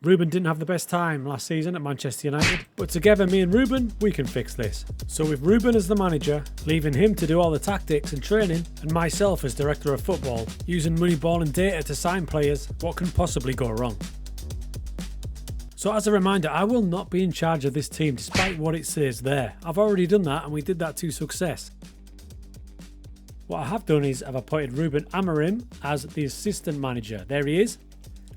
Ruben didn't have the best time last season at Manchester United, but together, me and Ruben, we can fix this. So with Ruben as the manager, leaving him to do all the tactics and training, and myself as director of football, using Moneyball and data to sign players, what can possibly go wrong? So as a reminder, I will not be in charge of this team despite what it says there. I've already done that and we did that to success. What I have done is I've appointed Ruben Amorim as the assistant manager. There he is.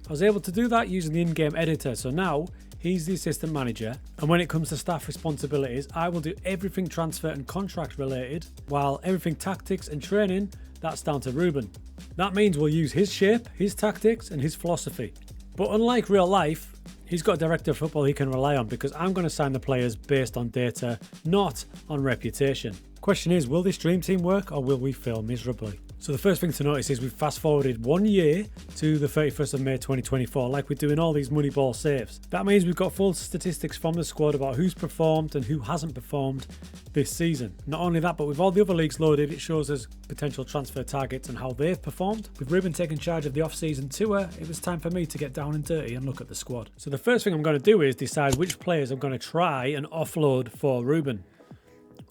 I was able to do that using the in-game editor, so now he's the assistant manager, and when it comes to staff responsibilities, I will do everything transfer and contract related, while everything tactics and training, that's down to Ruben. That means we'll use his shape, his tactics and his philosophy. But unlike real life, he's got a director of football he can rely on because I'm going to sign the players based on data, not on reputation. Question is, will this dream team work or will we fail miserably? So the first thing to notice is we've fast forwarded 1 year to the 31st of May 2024, like we're doing all these Moneyball saves. That means we've got full statistics from the squad about who's performed and who hasn't performed this season. Not only that, but with all the other leagues loaded, it shows us potential transfer targets and how they've performed. With Ruben taking charge of the off-season tour, it was time for me to get down and dirty and look at the squad. So the first thing I'm going to do is decide which players I'm going to try and offload for Ruben.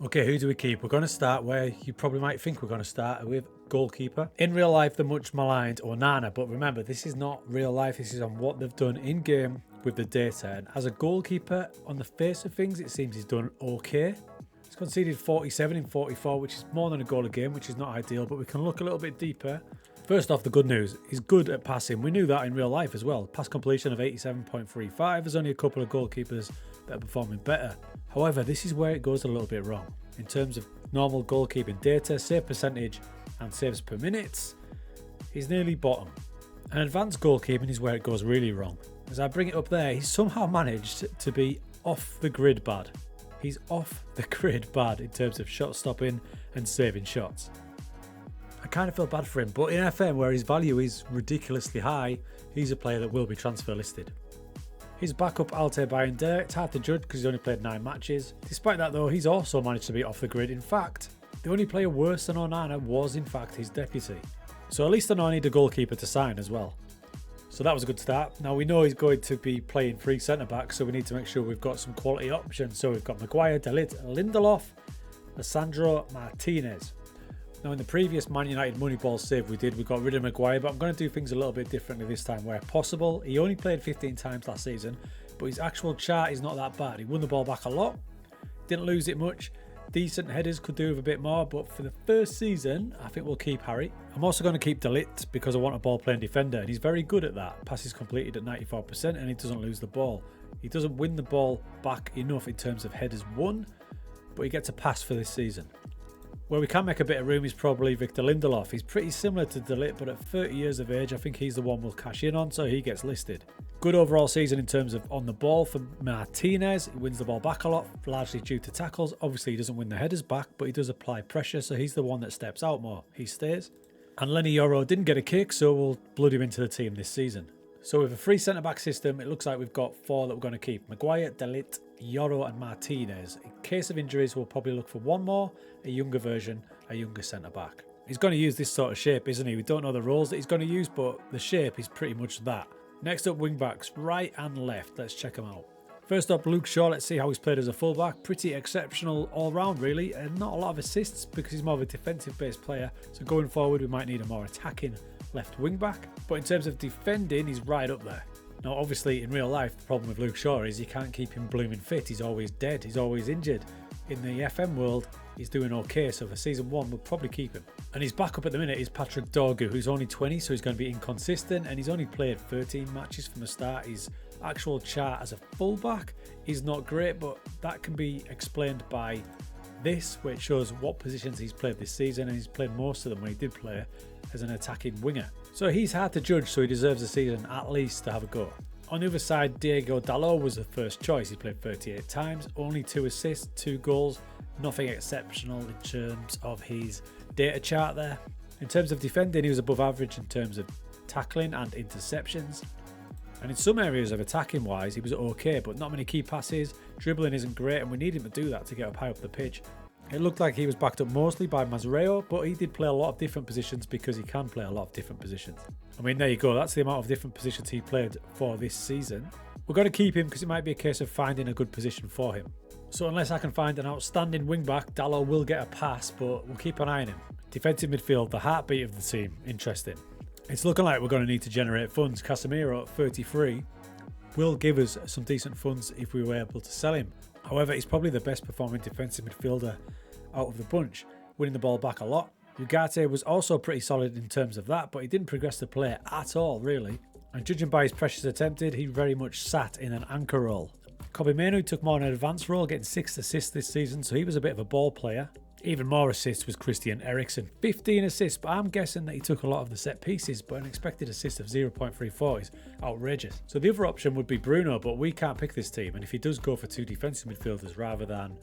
Okay, who do we keep? We're going to start where you probably might think we're going to start, with goalkeeper. In real life, the much maligned Onana, but remember, this is not real life. This is on what they've done in game with the data. And as a goalkeeper, on the face of things, it seems he's done okay. He's conceded 47 in 44, which is more than a goal a game, which is not ideal, but we can look a little bit deeper. First off, the good news, he's good at passing. We knew that in real life as well. Pass completion of 87.35. There's only a couple of goalkeepers that are performing better. However, this is where it goes a little bit wrong. In terms of normal goalkeeping data, save percentage and saves per minute, he's nearly bottom. And advanced goalkeeping is where it goes really wrong. As I bring it up there, he's somehow managed to be off the grid bad. He's off the grid bad in terms of shot stopping and saving shots. I kind of feel bad for him, but in FM, where his value is ridiculously high, he's a player that will be transfer listed. His backup Altay Bayındır, it's hard to judge because he's only played 9 matches. Despite that though, he's also managed to be off the grid. In fact, the only player worse than Onana was in fact his deputy. So at least I know I need a goalkeeper to sign as well. So that was a good start. Now we know he's going to be playing 3 centre-backs, so we need to make sure we've got some quality options. So we've got Maguire, De Ligt, Lindelof, Lisandro Martinez. Now in the previous Man United Moneyball save we got rid of Maguire, but I'm going to do things a little bit differently this time where possible. He only played 15 times last season, but his actual chart is not that bad. He won the ball back a lot, didn't lose it much. Decent headers, could do with a bit more, but for the first season, I think we'll keep Harry. I'm also going to keep De Ligt because I want a ball-playing defender, and he's very good at that. Passes completed at 94%, and he doesn't lose the ball. He doesn't win the ball back enough in terms of headers won, but he gets a pass for this season. Where we can make a bit of room is probably Victor Lindelof. He's pretty similar to De Ligt, but at 30 years of age, I think he's the one we'll cash in on, so he gets listed. Good overall season in terms of on the ball for Martinez. He wins the ball back a lot, largely due to tackles. Obviously, he doesn't win the headers back, but he does apply pressure, so he's the one that steps out more. He stays. And Lenny Yoro didn't get a kick, so we'll blood him into the team this season. So with a 3 centre-back system, it looks like we've got 4 that we're going to keep. Maguire, De Ligt, Yoro and Martinez. In case of injuries, we'll probably look for one more, a younger version, a younger centre-back. He's going to use this sort of shape, isn't he? We don't know the roles that he's going to use, but the shape is pretty much that. Next up, wing-backs, right and left. Let's check them out. First up, Luke Shaw. Let's see how he's played as a full-back. Pretty exceptional all-round, really, and not a lot of assists because he's more of a defensive-based player. So going forward, we might need a more attacking left wing-back. But in terms of defending, he's right up there. Now, obviously, in real life, the problem with Luke Shaw is you can't keep him blooming fit. He's always dead. He's always injured. In the FM world, he's doing okay, so for season 1, we'll probably keep him. And his backup at the minute is Patrick Dorgu, who's only 20, so he's going to be inconsistent, and he's only played 13 matches from the start. His actual chart as a fullback is not great, but that can be explained by this, which shows what positions he's played this season, and he's played most of them when he did play as an attacking winger. So he's hard to judge, so he deserves a season at least to have a go. On the other side, Diego Dalot was the first choice. He played 38 times, only 2 assists, 2 goals. Nothing exceptional in terms of his data chart there. In terms of defending, he was above average in terms of tackling and interceptions. And in some areas of attacking wise, he was okay, but not many key passes. Dribbling isn't great, and we need him to do that to get up high up the pitch. It looked like he was backed up mostly by Mazareo, but he did play a lot of different positions because he can play a lot of different positions. I mean, there you go. That's the amount of different positions he played for this season. We're going to keep him because it might be a case of finding a good position for him. So unless I can find an outstanding wing-back, Dalot will get a pass, but we'll keep an eye on him. Defensive midfield, the heartbeat of the team. Interesting. It's looking like we're going to need to generate funds. Casemiro at 33 will give us some decent funds if we were able to sell him. However, he's probably the best performing defensive midfielder out of the bunch, winning the ball back a lot. Ugarte was also pretty solid in terms of that, but he didn't progress the play at all, really. And judging by his pressures attempted, he very much sat in an anchor role. Kobbie Mainoo took more in an advanced role, getting 6 assists this season, so he was a bit of a ball player. Even more assists was Christian Eriksen, 15 assists, but I'm guessing that he took a lot of the set pieces, but an expected assist of 0.34 is outrageous. So the other option would be Bruno, but we can't pick this team, and if he does go for 2 defensive midfielders rather than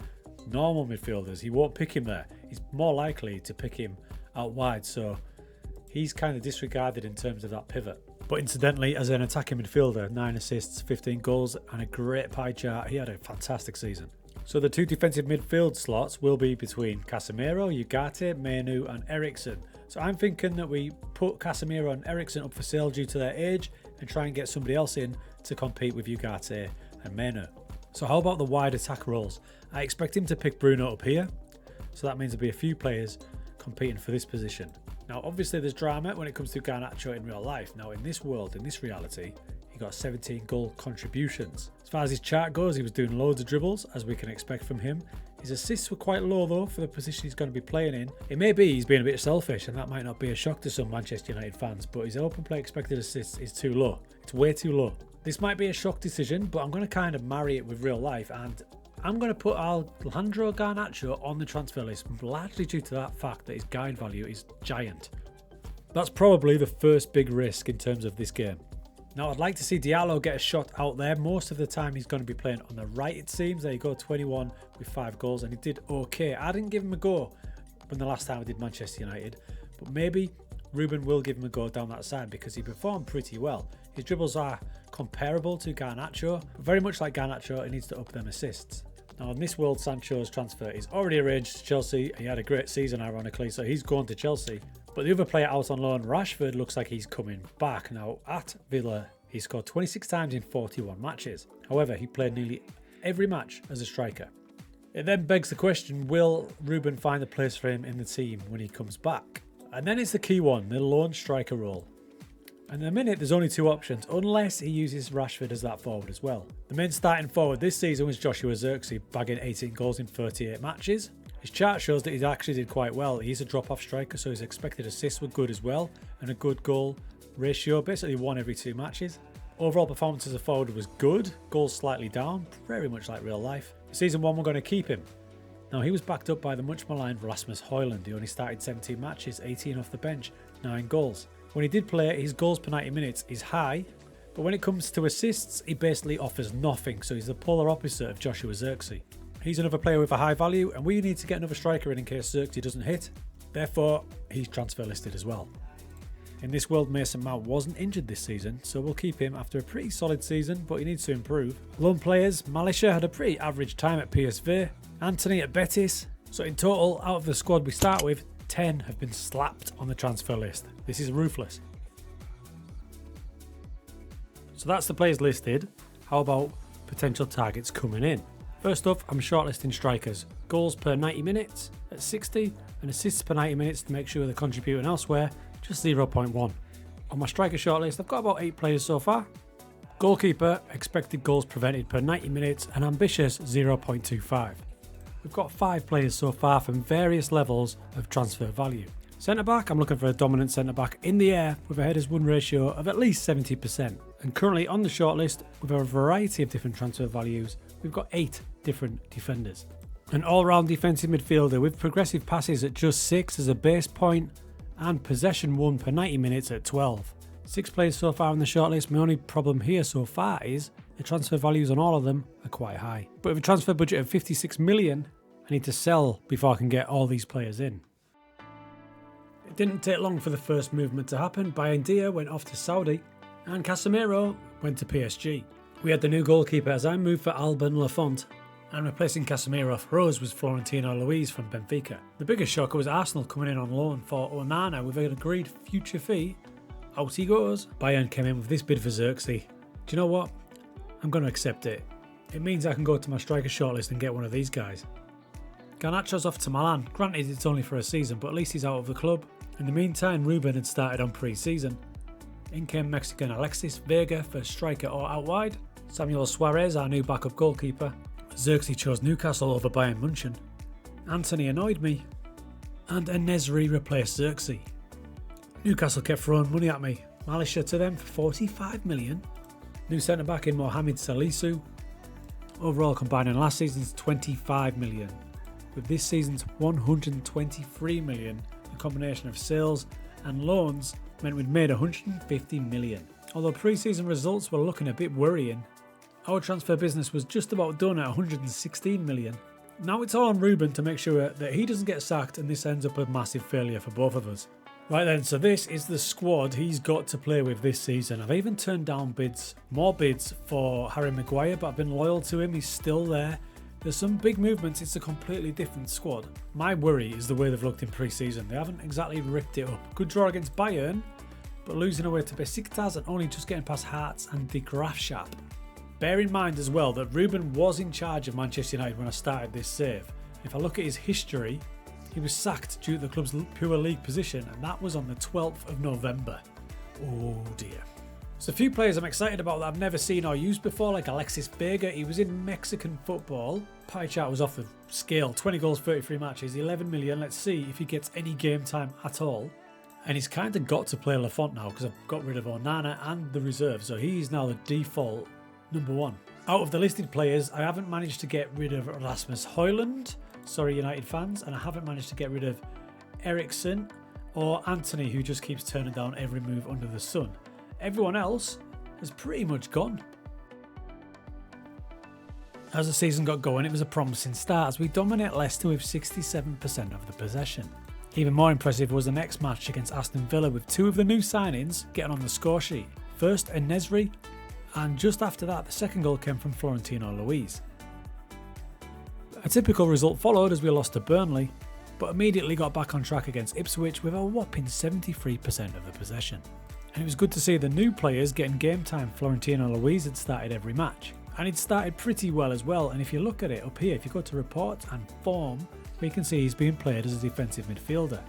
normal midfielders, he won't pick him there. He's more likely to pick him out wide, so he's kind of disregarded in terms of that pivot. But incidentally, as an attacking midfielder, 9 assists, 15 goals, and a great pie chart, he had a fantastic season. So the 2 defensive midfield slots will be between Casemiro, Ugarte, Mainoo and Eriksen. So I'm thinking that we put Casemiro and Eriksen up for sale due to their age and try and get somebody else in to compete with Ugarte and Mainoo. So how about the wide attack roles? I expect him to pick Bruno up here. So that means there'll be a few players competing for this position. Now obviously there's drama when it comes to Garnacho in real life. Now in this world, in this reality, he got 17 goal contributions. As far as his chart goes, he was doing loads of dribbles, as we can expect from him. His assists were quite low though for the position he's going to be playing in. It may be he's being a bit selfish, and that might not be a shock to some Manchester United fans, but his open play expected assists is too low. It's way too low. This might be a shock decision, but I'm going to kind of marry it with real life, and I'm going to put Alejandro Garnacho on the transfer list, largely due to that fact that his guide value is giant. That's probably the first big risk in terms of this game. Now I'd like to see Diallo get a shot out there. Most of the time he's going to be playing on the right, it seems. There you go, 21 with 5 goals, and he did okay. I didn't give him a go from the last time I did Manchester United, but maybe Ruben will give him a go down that side because he performed pretty well. His dribbles are comparable to Garnacho, but very much like Garnacho, he needs to up them assists. Now in this world, Sancho's transfer is already arranged to Chelsea. He had a great season ironically, so he's going to Chelsea. But the other player out on loan, Rashford, looks like he's coming back. Now at Villa, he scored 26 times in 41 matches. However, he played nearly every match as a striker. It then begs the question, will Ruben find a place for him in the team when he comes back? And then it's the key one, the lone striker role. And in a minute, there's only 2 options, unless he uses Rashford as that forward as well. The main starting forward this season was Joshua Zirkzee, bagging 18 goals in 38 matches. His chart shows that he actually did quite well. He's a drop-off striker, so his expected assists were good as well, and a good goal ratio, basically 1 every 2 matches. Overall performance as a forward was good, goals slightly down, very much like real life. For season 1, we're going to keep him. Now he was backed up by the much maligned Rasmus Højlund. He only started 17 matches, 18 off the bench, 9 goals. When he did play, his goals per 90 minutes is high, but when it comes to assists, he basically offers nothing, so he's the polar opposite of Joshua Zirkzee. He's another player with a high value, and we need to get another striker in case Zirkzee doesn't hit. Therefore, he's transfer listed as well. In this world, Mason Mount wasn't injured this season, so we'll keep him after a pretty solid season, but he needs to improve. Loan players, Malisha had a pretty average time at PSV, Anthony at Betis. So in total, out of the squad we start with, 10 have been slapped on the transfer list. This is ruthless. So that's the players listed. How about potential targets coming in? First off, I'm shortlisting strikers. Goals per 90 minutes at 60 and assists per 90 minutes to make sure they're contributing elsewhere, just 0.1. On my striker shortlist, I've got about 8 players so far. Goalkeeper, expected goals prevented per 90 minutes, an ambitious 0.25. We've got 5 players so far from various levels of transfer value. Centre back, I'm looking for a dominant centre back in the air with a headers won ratio of at least 70%. And currently on the shortlist, with a variety of different transfer values, we've got 8 different defenders. An all-round defensive midfielder with progressive passes at just 6 as a base point and possession won per 90 minutes at 12. 6 players so far on the shortlist. My only problem here so far is the transfer values on all of them are quite high. But with a transfer budget of 56 million, I need to sell before I can get all these players in. It didn't take long for the first movement to happen. Bayendia went off to Saudi and Casemiro went to PSG. We had the new goalkeeper as I moved for Alban Lafont And replacing Casemiro for us was Florentino Luis from Benfica. The biggest shocker was Arsenal coming in on loan for Onana with an agreed future fee. Out he goes. Bayern came in with this bid for Xerxes. Do you know what? I'm going to accept it. It means I can go to my striker shortlist and get one of these guys. Garnacho's off to Milan. Granted, it's only for a season, but at least he's out of the club. In the meantime, Ruben had started on pre-season. In came Mexican Alexis Vega for striker or out wide. Samuel Suarez, our new backup goalkeeper. Xerxes chose Newcastle over Bayern München. Anthony annoyed me. And En-Nesyri replaced Xerxes. Newcastle kept throwing money at me. Malaysia to them for 45 million. New centre-back in Mohamed Salisu. Overall combining last season's 25 million. With this season's 123 million, the combination of sales and loans meant we'd made 150 million. Although pre-season results were looking a bit worrying, our transfer business was just about done at 116 million. Now it's all on Ruben to make sure that he doesn't get sacked and this ends up a massive failure for both of us. Right then, so this is the squad he's got to play with this season. I've even turned down more bids for Harry Maguire, but I've been loyal to him, he's still there. There's some big movements, it's a completely different squad. My worry is the way they've looked in pre-season. They haven't exactly ripped it up. Good draw against Bayern, but losing away to Besiktas and only just getting past Hearts and the Graafschap. Bear in mind as well that Ruben was in charge of Manchester United when I started this save. If I look at his history, he was sacked due to the club's poor league position, and that was on the 12th of November. Oh dear. There's a few players I'm excited about that I've never seen or used before, like Alexis Vega. He was in Mexican football. Pie chart was off the scale. 20 goals, 33 matches, 11 million. Let's see if he gets any game time at all. And he's kind of got to play Lafont now because I've got rid of Onana and the reserve, so he's now the default number one. Out of the listed players, I haven't managed to get rid of Rasmus Højlund, sorry United fans, and I haven't managed to get rid of Eriksen or Anthony, who just keeps turning down every move under the sun. Everyone else has pretty much gone. As the season got going, it was a promising start as we dominate Leicester with 67% of the possession. Even more impressive was the next match against Aston Villa with two of the new signings getting on the score sheet. First En-Nesyri, and just after that the second goal came from Florentino Luis. A typical result followed as we lost to Burnley, but immediately got back on track against Ipswich with a whopping 73% of the possession. And it was good to see the new players getting game time. Florentino Luis had started every match, and he'd started pretty well as well. And if you look at it up here, if you go to reports and form, we can see he's being played as a defensive midfielder.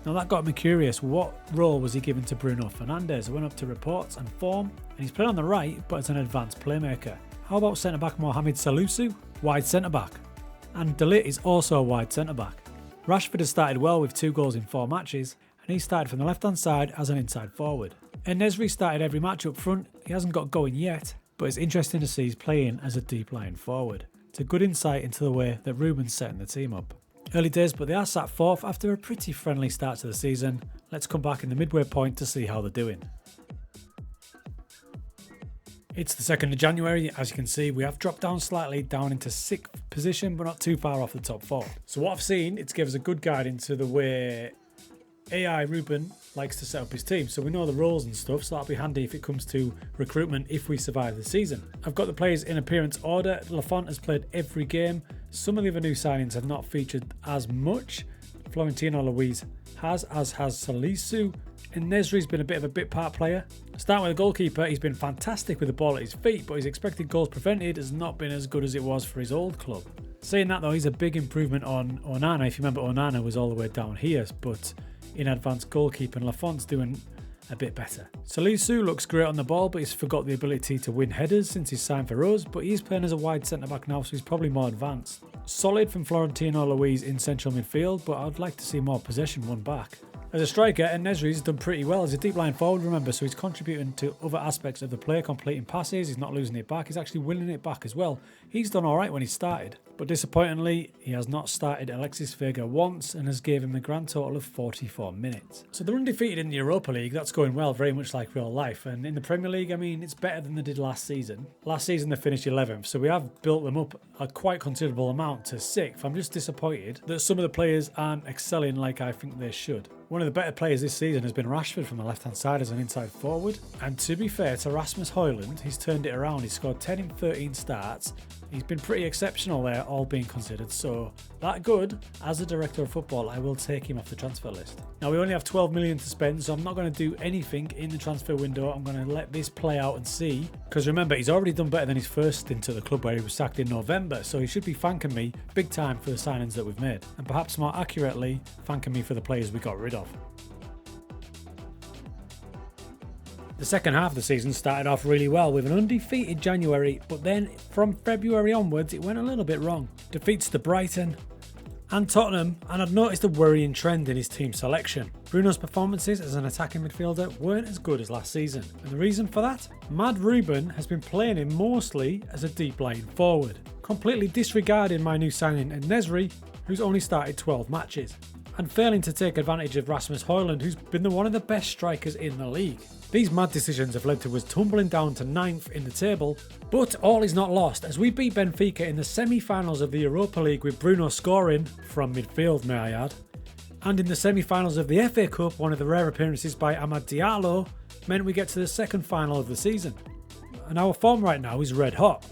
Now that got me curious, what role was he given to Bruno Fernandes? I went up to reports and form, and he's playing on the right, but as an advanced playmaker. How about centre-back Mohamed Salisu? Wide centre-back. And De Ligt is also a wide centre-back. Rashford has started well with 2 goals in 4 matches, and he started from the left-hand side as an inside forward. En-Nesyri started every match up front. He hasn't got going yet, but it's interesting to see he's playing as a deep-lying forward. It's a good insight into the way that Ruben's setting the team up. Early days, but they are sat 4th after a pretty friendly start to the season. Let's come back in the midway point to see how they're doing. It's the 2nd of January. As you can see, we have dropped down slightly, down into 6th position, but not too far off the top 4. So what I've seen, it's given us a good guide into the way AI Ruben likes to set up his team, so we know the roles and stuff, so that'll be handy if it comes to recruitment if we survive the season. I've got the players in appearance order. Lafont has played every game. Some of the other new signings have not featured as much. Florentino Luis has, as has Salisu. En-Nesyri's been a bit of a bit part player. Starting with the goalkeeper, he's been fantastic with the ball at his feet, but his expected goals prevented has not been as good as it was for his old club. Saying that though, he's a big improvement on Onana. If you remember, Onana was all the way down here, but in advanced goalkeeping, Lafont's doing a bit better. Salisu looks great on the ball, but he's forgot the ability to win headers since he's signed for us, but he's playing as a wide centre-back now, so he's probably more advanced. Solid from Florentino Luis in central midfield, but I'd like to see more possession won back. As a striker, En-Nesyri's done pretty well. He's a deep line forward, remember, so he's contributing to other aspects of the play, completing passes, he's not losing it back, he's actually winning it back as well. He's done alright when he started, but disappointingly, he has not started Alexis Vega once and has gave him the grand total of 44 minutes. So they're undefeated in the Europa League, that's going well, very much like real life, and in the Premier League, I mean, it's better than they did last season. Last season they finished 11th, so we have built them up a quite considerable amount to 6th. I'm just disappointed that some of the players aren't excelling like I think they should. One of the better players this season has been Rashford from the left-hand side as an inside forward. And to be fair to Rasmus Højlund, he's turned it around. He's scored 10 in 13 starts. He's been pretty exceptional there, all being considered. So that good, as a director of football, I will take him off the transfer list. Now, we only have 12 million to spend, so I'm not going to do anything in the transfer window. I'm going to let this play out and see. Because remember, he's already done better than his first stint at the club where he was sacked in November. So he should be thanking me big time for the signings that we've made. And perhaps more accurately, thanking me for the players we got rid of. The second half of the season started off really well with an undefeated January, but then from February onwards it went a little bit wrong. Defeats to Brighton and Tottenham, and I'd noticed a worrying trend in his team selection. Bruno's performances as an attacking midfielder weren't as good as last season, and the reason for that? Mad Ruben has been playing him mostly as a deep lying forward, completely disregarding my new signing En-Nesyri, who's only started 12 matches, and failing to take advantage of Rasmus Højlund, who's been one of the best strikers in the league. These mad decisions have led to us tumbling down to 9th in the table, but all is not lost as we beat Benfica in the semi-finals of the Europa League with Bruno scoring, from midfield may I add, and in the semi-finals of the FA Cup, one of the rare appearances by Amad Diallo meant we get to the second final of the season. And our form right now is red hot.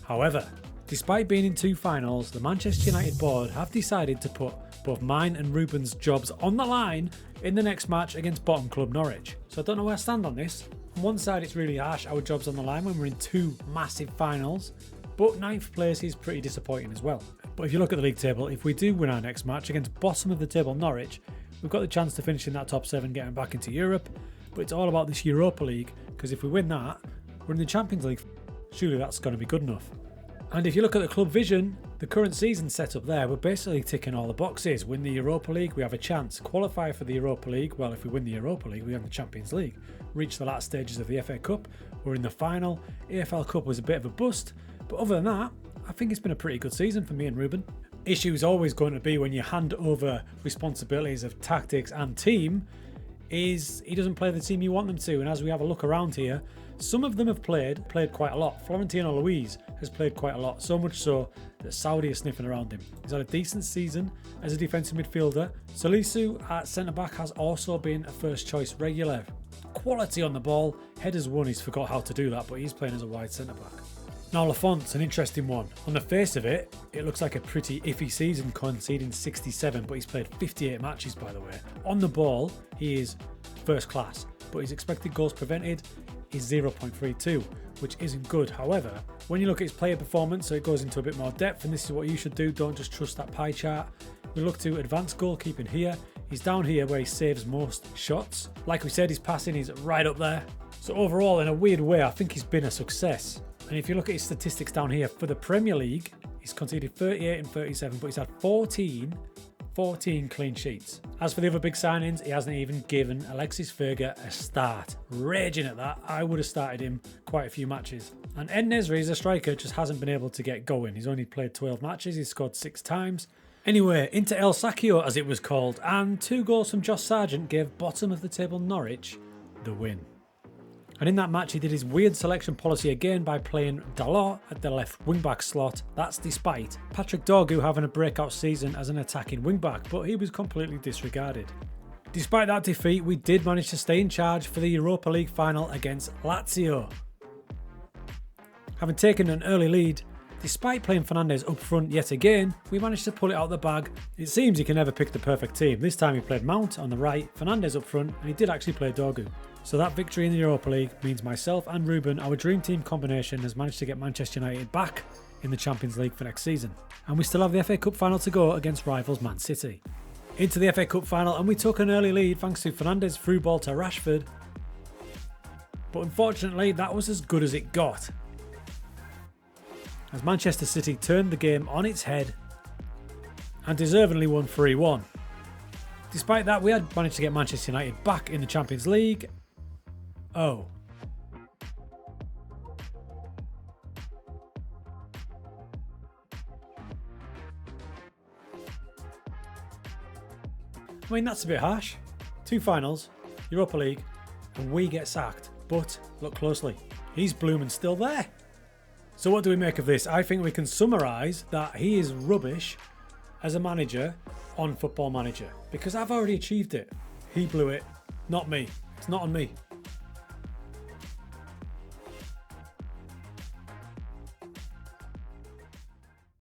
However, despite being in 2 finals, the Manchester United board have decided to put both mine and Ruben's jobs on the line in the next match against bottom club Norwich. So I don't know where I stand on this. On one side it's really harsh, our job's on the line when we're in 2 massive finals, but 9th place is pretty disappointing as well. But if you look at the league table, if we do win our next match against bottom of the table Norwich, we've got the chance to finish in that top 7, getting back into Europe, but it's all about this Europa League, because if we win that, we're in the Champions League. Surely that's going to be good enough. And if you look at the club vision, the current season set up there, we're basically ticking all the boxes. Win the Europa League, we have a chance. Qualify for the Europa League, well, if we win the Europa League, we have the Champions League. Reach the last stages of the FA Cup, we're in the final. AFL Cup was a bit of a bust, but other than that, I think it's been a pretty good season for me and Ruben. Issue is always going to be when you hand over responsibilities of tactics and team, is he doesn't play the team you want them to. And as we have a look around here, some of them have played quite a lot. Florentino Luis has played quite a lot, so much so that Saudi is sniffing around him. He's had a decent season as a defensive midfielder. Salisu at centre-back has also been a first-choice regular. Quality on the ball. Headers won, he's forgot how to do that, but he's playing as a wide centre-back. Now Lafont's an interesting one. On the face of it, it looks like a pretty iffy season, conceding 67, but he's played 58 matches, by the way. On the ball, he is first class, but his expected goals prevented is 0.32, which isn't good. However, when you look at his player performance, so it goes into a bit more depth, and this is what you should do, don't just trust that pie chart. We look to advanced goalkeeping here. He's down here where he saves most shots. Like we said, his passing is right up there. So overall, in a weird way, I think he's been a success. And if you look at his statistics down here for the Premier League, he's conceded 38 and 37, but he's had 14 clean sheets. As for the other big signings, he hasn't even given Alexis Ferger a start. Raging at that, I would have started him quite a few matches. And En-Nesyri as a striker just hasn't been able to get going. He's only played 12 matches, he's scored 6 times. Anyway, into El Sacchio as it was called, and 2 goals from Josh Sargent gave bottom of the table Norwich the win. And in that match, he did his weird selection policy again by playing Dalot at the left wing-back slot. That's despite Patrick Dorgu having a breakout season as an attacking wing-back, but he was completely disregarded. Despite that defeat, we did manage to stay in charge for the Europa League final against Lazio. Having taken an early lead, despite playing Fernandes up front yet again, we managed to pull it out of the bag. It seems he can never pick the perfect team. This time he played Mount on the right, Fernandes up front, and he did actually play Dorgu. So that victory in the Europa League means myself and Ruben, our dream team combination, has managed to get Manchester United back in the Champions League for next season. And we still have the FA Cup final to go against rivals Man City. Into the FA Cup final, and we took an early lead thanks to Fernandes' through ball to Rashford. But unfortunately, that was as good as it got, as Manchester City turned the game on its head and deservedly won 3-1. Despite that, we had managed to get Manchester United back in the Champions League. Oh. I mean, that's a bit harsh. 2 finals, Europa League, and we get sacked. But look closely, he's blooming still there. So what do we make of this? I think we can summarise that he is rubbish as a manager on Football Manager, because I've already achieved it. He blew it, not me. It's not on me.